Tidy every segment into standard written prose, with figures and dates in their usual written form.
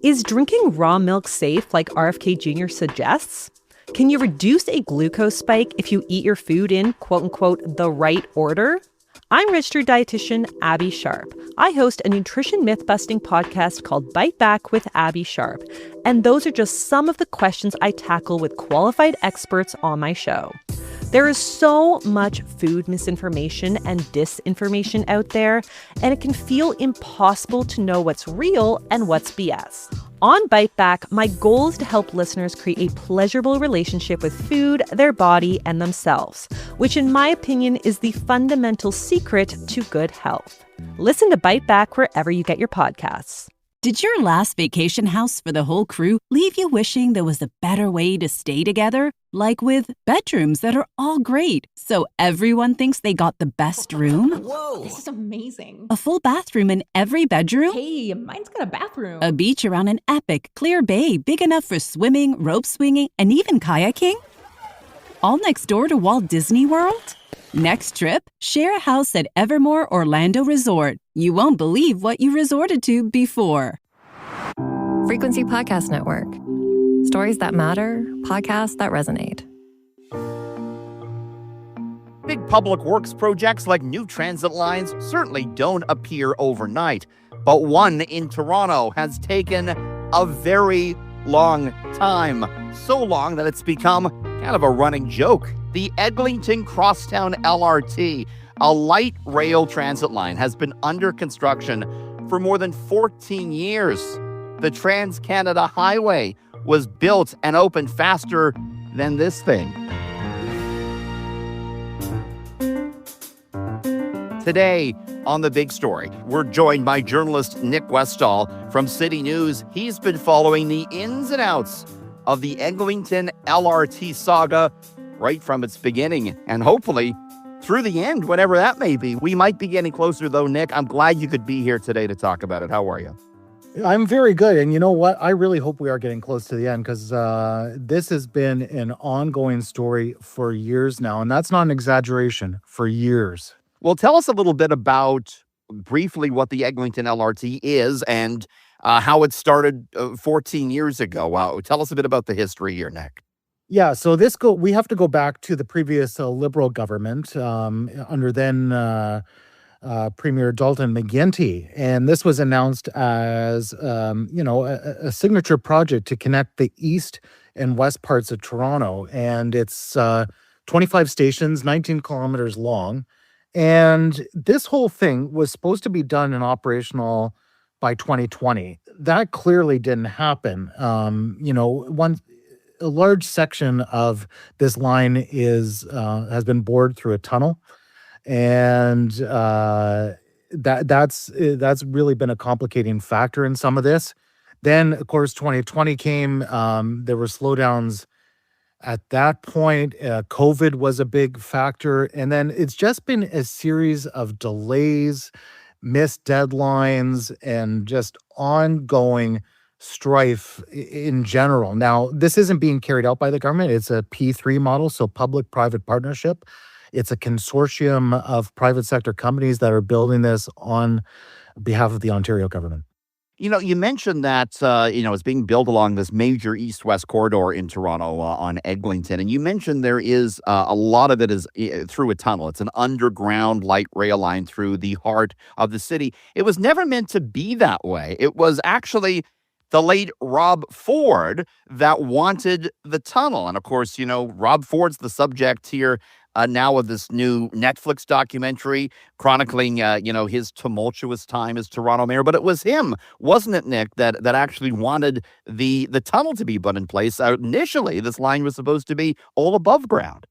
Is drinking raw milk safe like RFK Jr. suggests? Can you reduce a glucose spike if you eat your food in, quote-unquote, the right order? I'm registered dietitian Abby Sharp. I host a nutrition myth-busting podcast called Bite Back with Abby Sharp. And those are just some of the questions I tackle with qualified experts on my show. There is so much food misinformation and disinformation out there, and it can feel impossible to know what's real and what's BS. On Bite Back, my goal is to help listeners create a pleasurable relationship with food, their body, and themselves, which in my opinion is the fundamental secret to good health. Listen to Bite Back wherever you get your podcasts. Did your last vacation house for the whole crew leave you wishing there was a better way to stay together? Like with bedrooms that are all great, so everyone thinks they got the best room? Whoa! This is amazing. A full bathroom in every bedroom? Hey, mine's got a bathroom. A beach around an epic, clear bay big enough for swimming, rope swinging, and even kayaking? All next door to Walt Disney World? Next trip, share a house at Evermore Orlando Resort. You won't believe what you resorted to before. Frequency Podcast Network. Stories that matter, podcasts that resonate. Big public works projects like new transit lines certainly don't appear overnight. But one in Toronto has taken a very long time. So long that it's become kind of a running joke. The Eglinton Crosstown L-R-T, a light rail transit line, has been under construction for more than 14 years. The Trans-Canada Highway was built and opened faster than this thing. Today on The Big Story, we're joined by journalist Nick Westoll from CityNews. He's been following the ins and outs of the Eglinton L-R-T saga right from its beginning, and hopefully through the end, whatever that may be. We might be getting closer, though, Nick. I'm glad you could be here today to talk about it. How are you? I'm very good. And you know what? I really hope we are getting close to the end because this has been an ongoing story for years now. And that's not an exaggeration, for years. Well, tell us a little bit about, briefly, what the Eglinton L-R-T is and how it started 14 years ago. Tell us a bit about the history here, Nick. Yeah, so we have to go back to the previous Liberal government under then Premier Dalton McGuinty, and this was announced as a signature project to connect the east and west parts of Toronto, and it's 25 stations, 19 kilometers long, and this whole thing was supposed to be done and operational by 2020. That clearly didn't happen. A large section of this line has been bored through a tunnel, and that's really been a complicating factor in some of this. Then, of course, 2020 came. There were slowdowns at that point. COVID was a big factor, and then it's just been a series of delays, missed deadlines, and just ongoing strife in general. Now, this isn't being carried out by the government. It's a P3 model, so public-private partnership. It's a consortium of private sector companies that are building this on behalf of the Ontario government. You know, you mentioned that, it's being built along this major east-west corridor in Toronto on Eglinton. And you mentioned there is a lot of it is through a tunnel. It's an underground light rail line through the heart of the city. It was never meant to be that way. It was actually the late Rob Ford that wanted the tunnel. And of course, Rob Ford's the subject here now of this new Netflix documentary chronicling, his tumultuous time as Toronto mayor. But it was him, wasn't it, Nick, that actually wanted the tunnel to be put in place. Initially, this line was supposed to be all above ground.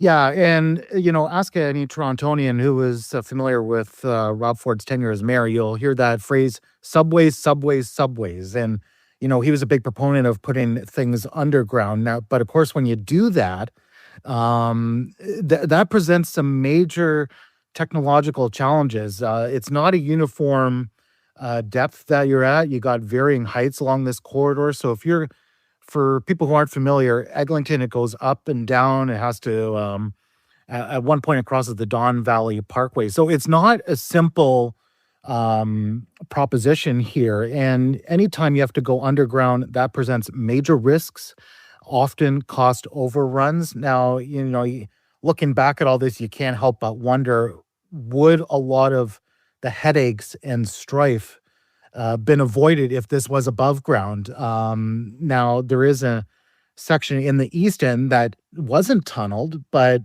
Yeah, and, ask any Torontonian who is familiar with Rob Ford's tenure as mayor, you'll hear that phrase, subways, subways, subways. And, he was a big proponent of putting things underground. Now, but of course, when you do that, that presents some major technological challenges. It's not a uniform depth that you're at. You got varying heights along this corridor. So for people who aren't familiar, Eglinton, it goes up and down. It has to, at one point, it crosses the Don Valley Parkway. So it's not a simple proposition here. And anytime you have to go underground, that presents major risks, often cost overruns. Now, looking back at all this, you can't help but wonder, would a lot of the headaches and strife been avoided if this was above ground? Now, there is a section in the east end that wasn't tunneled, but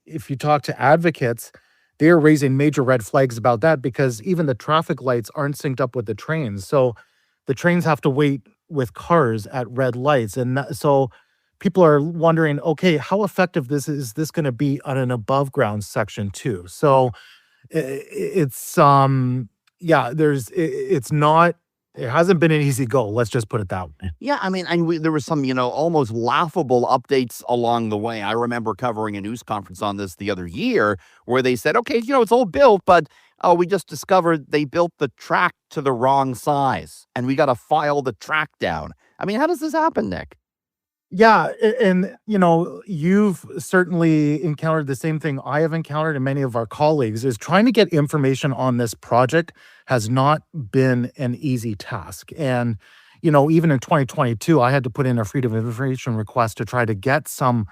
if you talk to advocates, they're raising major red flags about that because even the traffic lights aren't synced up with the trains. So the trains have to wait with cars at red lights. And so people are wondering, okay, how effective is this going to be on an above ground section too? So it's it hasn't been an easy go. Let's just put it that way. Yeah, I mean, there was some, almost laughable updates along the way. I remember covering a news conference on this the other year where they said, okay, it's all built, but we just discovered they built the track to the wrong size and we got to file the track down. I mean, how does this happen, Nick? Yeah, and you've certainly encountered the same thing I have encountered, and many of our colleagues, is trying to get information on this project has not been an easy task. And even in 2022, I had to put in a freedom of information request to try to get some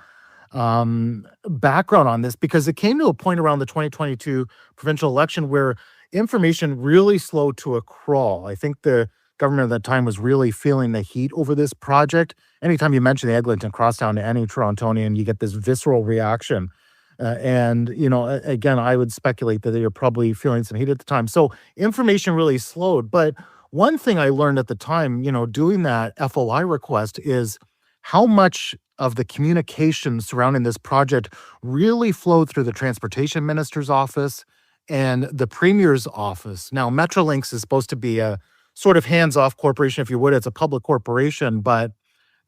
background on this because it came to a point around the 2022 provincial election where information really slowed to a crawl. I think the government at that time was really feeling the heat over this project. Anytime you mention the Eglinton Crosstown to any Torontonian, you get this visceral reaction. And again, I would speculate that they were probably feeling some heat at the time. So information really slowed. But one thing I learned at the time, doing that FOI request is how much of the communication surrounding this project really flowed through the transportation minister's office and the premier's office. Now, Metrolinx is supposed to be a sort of hands-off corporation, if you would. It's a public corporation, but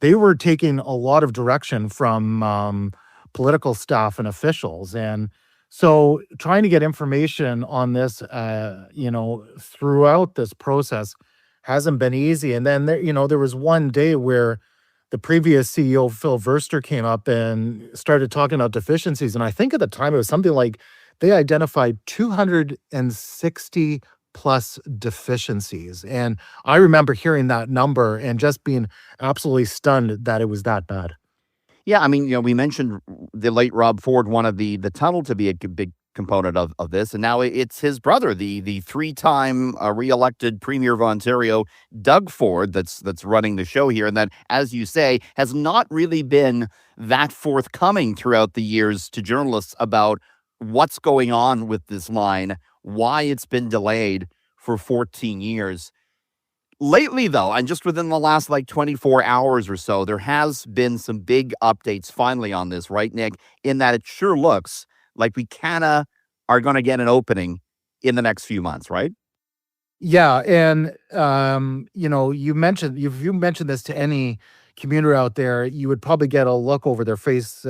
they were taking a lot of direction from political staff and officials. And so trying to get information on this, throughout this process hasn't been easy. And then, there was one day where the previous CEO, Phil Verster, came up and started talking about deficiencies. And I think at the time it was something like they identified 260 plus deficiencies. And I remember hearing that number and just being absolutely stunned that it was that bad. Yeah, I mean, we mentioned the late Rob Ford wanted the tunnel to be a big component of this, and now it's his brother, the three-time re-elected Premier of Ontario, Doug Ford, that's running the show here, and that, as you say, has not really been that forthcoming throughout the years to journalists about what's going on with this line, why it's been delayed for 14 years. Lately, though, and just within the last 24 hours or so, there has been some big updates finally on this, right, Nick? In that it sure looks like we kinda are going to get an opening in the next few months, right? Yeah, and you mentioned if you mentioned this to any commuter out there, you would probably get a look over their face,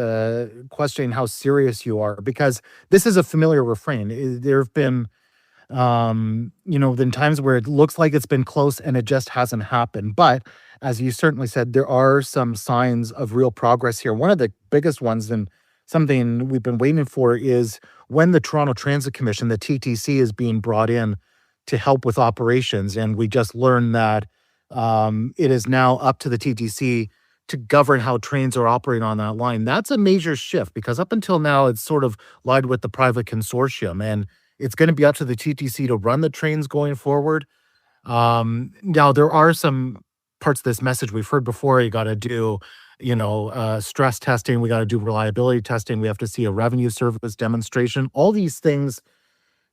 questioning how serious you are, because this is a familiar refrain. There have been times where it looks like it's been close and it just hasn't happened. But as you certainly said, there are some signs of real progress here. One of the biggest ones, and something we've been waiting for, is when the Toronto Transit Commission, the TTC, is being brought in to help with operations. And we just learned that it is now up to the TTC to govern how trains are operating on that line. That's a major shift, because up until now, it's sort of lied with the private consortium, and it's going to be up to the TTC to run the trains going forward. Now, there are some parts of this message we've heard before. You got to do, stress testing. We got to do reliability testing. We have to see a revenue service demonstration. All these things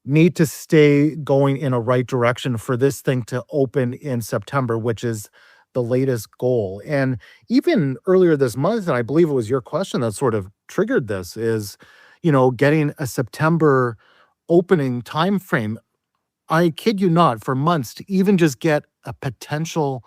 need to stay going in a right direction for this thing to open in September, which is the latest goal. And even earlier this month, and I believe it was your question that sort of triggered this, is, getting a September opening time frame. I kid you not, for months to even just get a potential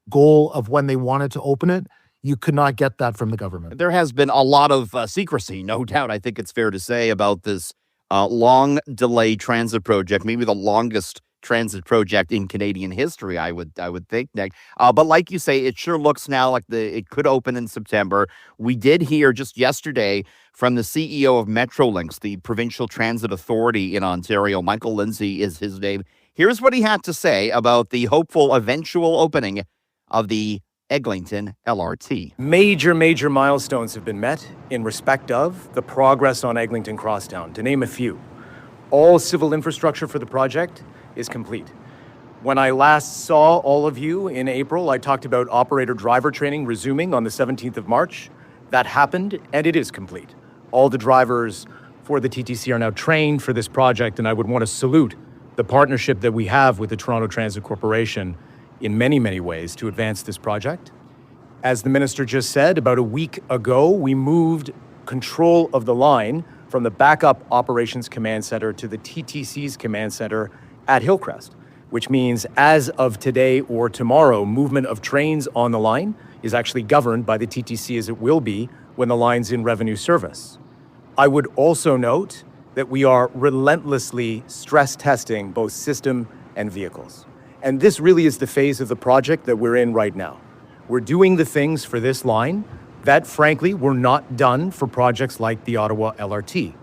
goal of when they wanted to open it, you could not get that from the government. There has been a lot of secrecy, no doubt. I think it's fair to say, about this long delay transit project, maybe the longest transit project in Canadian history, I would think, Nick. But like you say, it sure looks now like it could open in September. We did hear just yesterday from the CEO of Metrolinx, the provincial transit authority in Ontario. Michael Lindsay is his name. Here's what he had to say about the hopeful eventual opening of the Eglinton L-R-T. Major milestones have been met in respect of the progress on Eglinton Crosstown, to name a few. All civil infrastructure for the project is complete. When I last saw all of you in April, I talked about operator-driver training resuming on the 17th of March. That happened, and it is complete. All the drivers for the TTC are now trained for this project, and I would want to salute the partnership that we have with the Toronto Transit Corporation in many ways to advance this project. As the minister just said, about a week ago, we moved control of the line from the backup operations command center to the TTC's command center at Hillcrest, which means as of today or tomorrow, movement of trains on the line is actually governed by the TTC as it will be when the line's in revenue service. I would also note that we are relentlessly stress testing both system and vehicles. And this really is the phase of the project that we're in right now. We're doing the things for this line that, frankly, were not done for projects like the Ottawa L-R-T,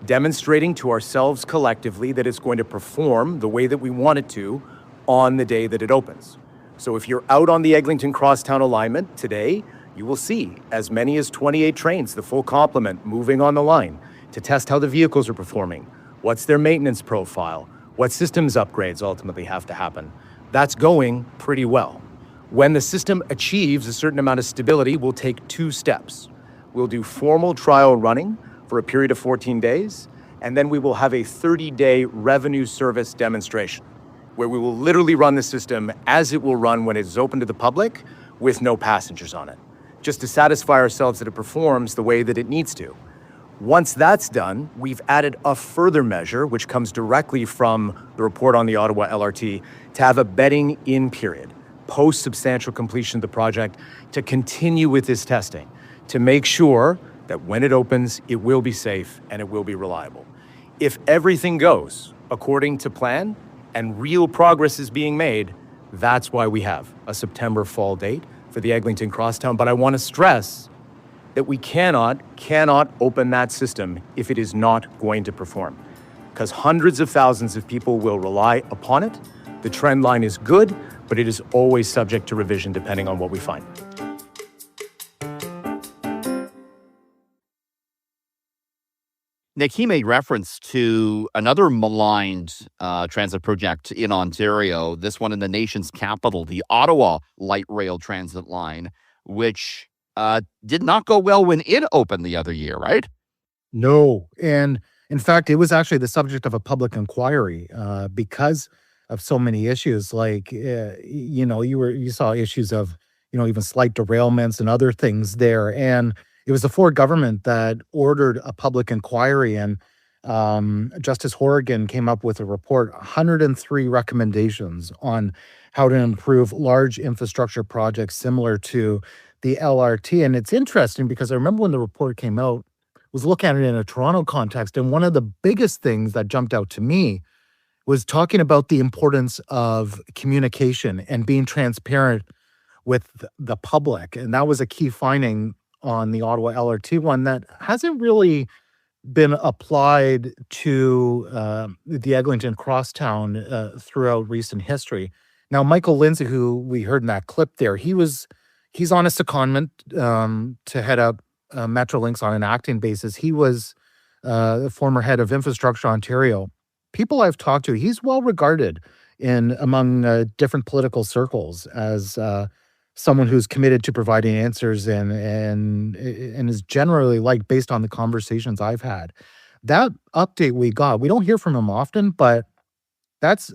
demonstrating to ourselves collectively that it's going to perform the way that we want it to on the day that it opens. So if you're out on the Eglinton Crosstown alignment today, you will see as many as 28 trains, the full complement, moving on the line to test how the vehicles are performing, what's their maintenance profile, what systems upgrades ultimately have to happen. That's going pretty well. When the system achieves a certain amount of stability, we'll take two steps. We'll do formal trial running for a period of 14 days, and then we will have a 30-day revenue service demonstration, where we will literally run the system as it will run when it is open to the public with no passengers on it, just to satisfy ourselves that it performs the way that it needs to. Once that's done, we've added a further measure, which comes directly from the report on the Ottawa L-R-T, to have a bedding-in period, post-substantial completion of the project, to continue with this testing, to make sure that when it opens, it will be safe and it will be reliable. If everything goes according to plan and real progress is being made, that's why we have a September fall date for the Eglinton Crosstown. But I want to stress that we cannot open that system if it is not going to perform, because hundreds of thousands of people will rely upon it. The trend line is good, but it is always subject to revision depending on what we find. Nick, he made reference to another maligned transit project in Ontario, this one in the nation's capital, the Ottawa Light Rail Transit Line, which did not go well when it opened the other year, right? No. And in fact, it was actually the subject of a public inquiry because of so many issues. Like, you saw issues of, even slight derailments and other things there. And it was the Ford government that ordered a public inquiry, and Justice Horrigan came up with a report, 103 recommendations on how to improve large infrastructure projects similar to the LRT. And it's interesting because I remember when the report came out, was looking at it in a Toronto context, and one of the biggest things that jumped out to me was talking about the importance of communication and being transparent with the public. And that was a key finding on the Ottawa LRT one that hasn't really been applied to the Eglinton Crosstown throughout recent history. Now, Michael Lindsay, who we heard in that clip there, he's on a secondment to head up Metrolinx on an acting basis. He was the former head of Infrastructure Ontario. People I've talked to, he's well regarded among different political circles as someone who's committed to providing answers and is generally liked based on the conversations I've had. That update we got, we don't hear from him often, but that's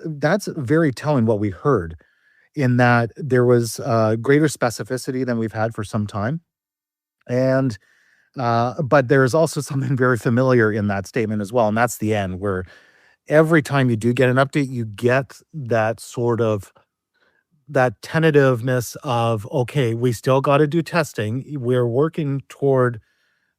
very telling what we heard, in that there was greater specificity than we've had for some time. And but there's also something very familiar in that statement as well, and that's the end, where every time you do get an update, you get that sort of that tentativeness of, okay, we still got to do testing. We're working toward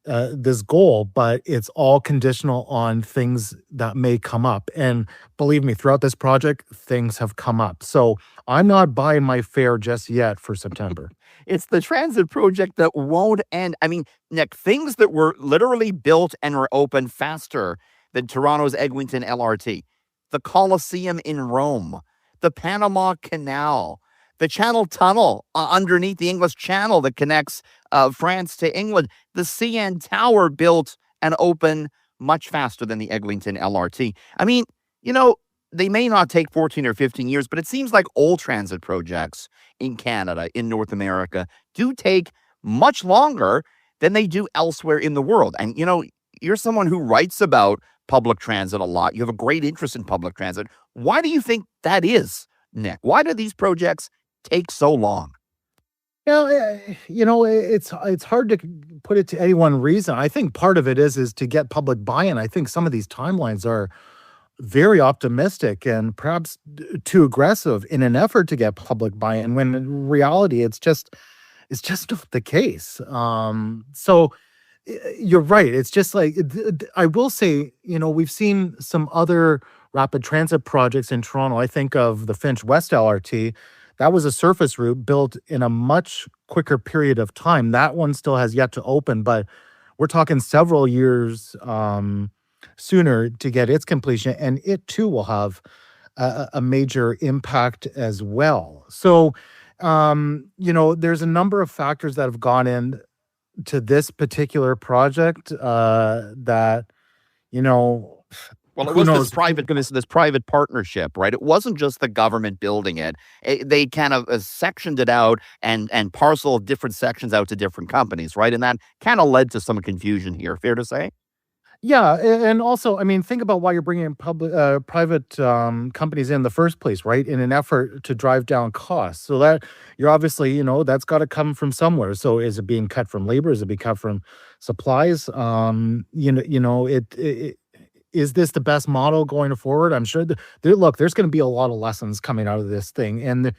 this goal, but it's all conditional on things that may come up. And believe me, throughout this project, things have come up. So I'm not buying my fare just yet for September. It's the transit project that won't end. I mean, Nick, things that were literally built and were open faster than Toronto's Eglinton L-R-T, the Colosseum in Rome, the Panama Canal, the Channel Tunnel underneath the English Channel that connects France to England, the CN Tower built and open much faster than the Eglinton L-R-T. I mean, they may not take 14 or 15 years, but it seems like all transit projects in Canada, in North America, do take much longer than they do elsewhere in the world. And, you're someone who writes about public transit a lot. You have a great interest in public transit. Why do you think that is, Nick? Why do these projects take so long? It's hard to put it to any one reason. I think part of it is to get public buy-in. I think some of these timelines are very optimistic and perhaps too aggressive in an effort to get public buy-in, when in reality it's just not the case. So you're right. It's just like, I will say, we've seen some other rapid transit projects in Toronto. I think of the Finch West L-R-T. That was a surface route built in a much quicker period of time. That one still has yet to open, but we're talking several years sooner to get its completion, and it too will have a major impact as well. So, there's a number of factors that have gone into this particular project that, Well, it was this private partnership, right? It wasn't just the government building it. They kind of sectioned it out and parceled different sections out to different companies, right? And that kind of led to some confusion here. Fair to say? Yeah, and also, I mean, think about why you're bringing in private companies in the first place, right? In an effort to drive down costs. So that you're obviously, that's got to come from somewhere. So is it being cut from labor? Is it being cut from supplies? Is this the best model going forward? I'm sure. Look, there's going to be a lot of lessons coming out of this thing, and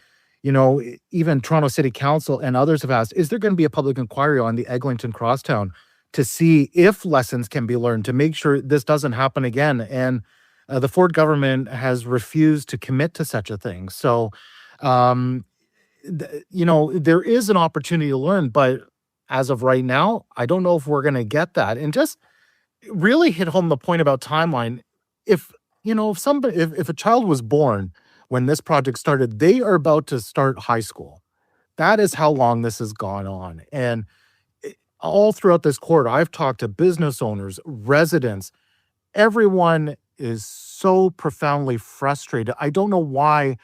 even Toronto City Council and others have asked, is there going to be a public inquiry on the Eglinton Crosstown to see if lessons can be learned to make sure this doesn't happen again? And the Ford government has refused to commit to such a thing. So, there is an opportunity to learn, but as of right now, I don't know if we're going to get that. And just really hit home the point about timeline. If a child was born when this project started, they are about to start high school. That is how long this has gone on. And all throughout this quarter, I've talked to business owners, residents. Everyone is so profoundly frustrated. I don't know why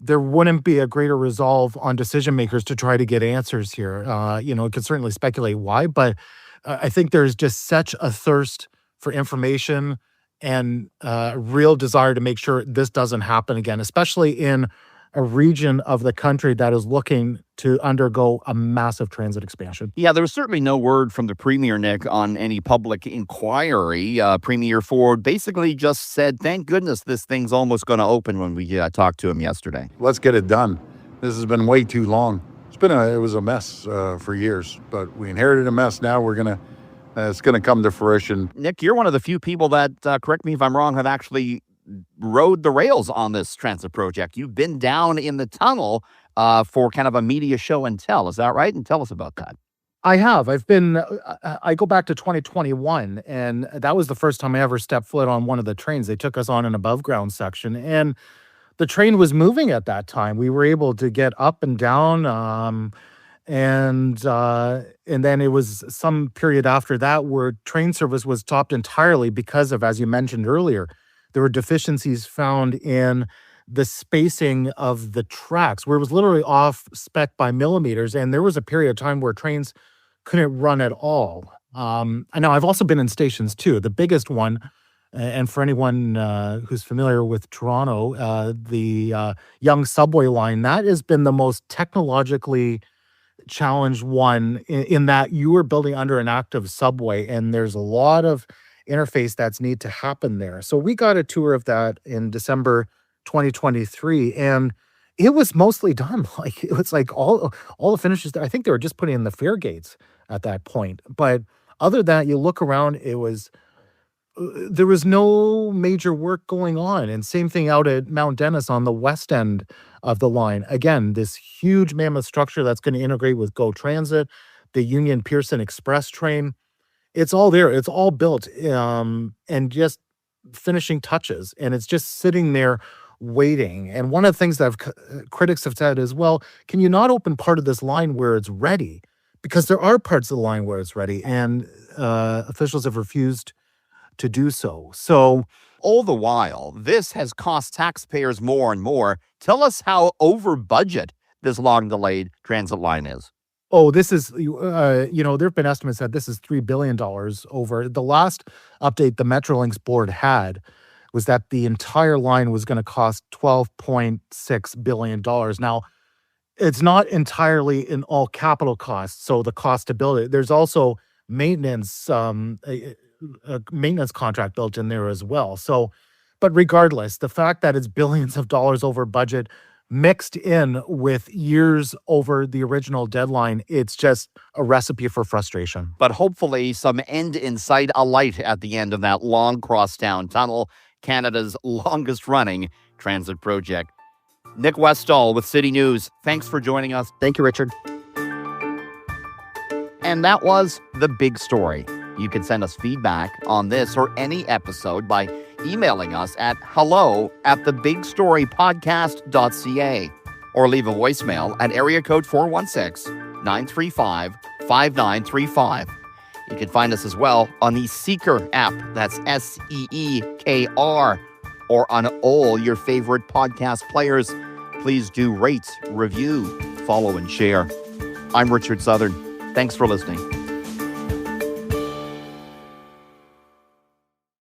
there wouldn't be a greater resolve on decision makers to try to get answers here. Could certainly speculate why, but I think there's just such a thirst for information and real desire to make sure this doesn't happen again, especially in a region of the country that is looking to undergo a massive transit expansion. Yeah, there was certainly no word from the Premier, Nick, on any public inquiry. Premier Ford basically just said, thank goodness this thing's almost going to open when we talked to him yesterday. Let's get it done. This has been way too long. It was a mess for years, but we inherited a mess. Now it's gonna come to fruition. Nick, you're one of the few people that, correct me if I'm wrong, have actually rode the rails on this transit project. You've been down in the tunnel for kind of a media show and tell. Is that right? And tell us about that. I have. I go back to 2021, and that was the first time I ever stepped foot on one of the trains. They took us on an above ground section, and the train was moving at that time. We were able to get up and down, and then it was some period after that where train service was stopped entirely because of, as you mentioned earlier, there were deficiencies found in the spacing of the tracks, where it was literally off spec by millimeters, and there was a period of time where trains couldn't run at all. I know I've also been in stations too. The biggest one, and for anyone who's familiar with Toronto, the Yonge subway line, that has been the most technologically challenged one in that you are building under an active subway, and there's a lot of interface that's need to happen there. So we got a tour of that in December 2023, and it was mostly done. Like, it was like all the finishes. I think they were just putting in the fare gates at that point. But Other than that, you look around, there was no major work going on. And same thing out at Mount Dennis on the west end of the line. Again, this huge mammoth structure that's going to integrate with GO Transit, the Union Pearson Express train. It's all there. It's all built, and just finishing touches. And it's just sitting there waiting. And one of the things that critics have said is, well, can you not open part of this line where it's ready? Because there are parts of the line where it's ready, and officials have refused to do so. So all the while, this has cost taxpayers more and more. Tell us how over budget this long delayed transit line is. Oh, this is, there have been estimates that this is $3 billion over. The last update the Metrolinx board had was that the entire line was going to cost $12.6 billion. Now, it's not entirely in all capital costs, so the cost to build it. There's also maintenance, a maintenance contract built in there as well. So, but regardless, the fact that it's billions of dollars over budget mixed in with years over the original deadline, it's just a recipe for frustration. But hopefully some end in sight, a light at the end of that long crosstown tunnel, Canada's longest running transit project. Nick Westoll with City News. Thanks for joining us. Thank you, Richard. And that was The Big Story. You can send us feedback on this or any episode by emailing us at hello@thebigstorypodcast.ca or leave a voicemail at area code 416-935-5935. You can find us as well on the Seeker app. That's SEEKR, or on all your favorite podcast players. Please do rate, review, follow, and share. I'm Richard Southern. Thanks for listening.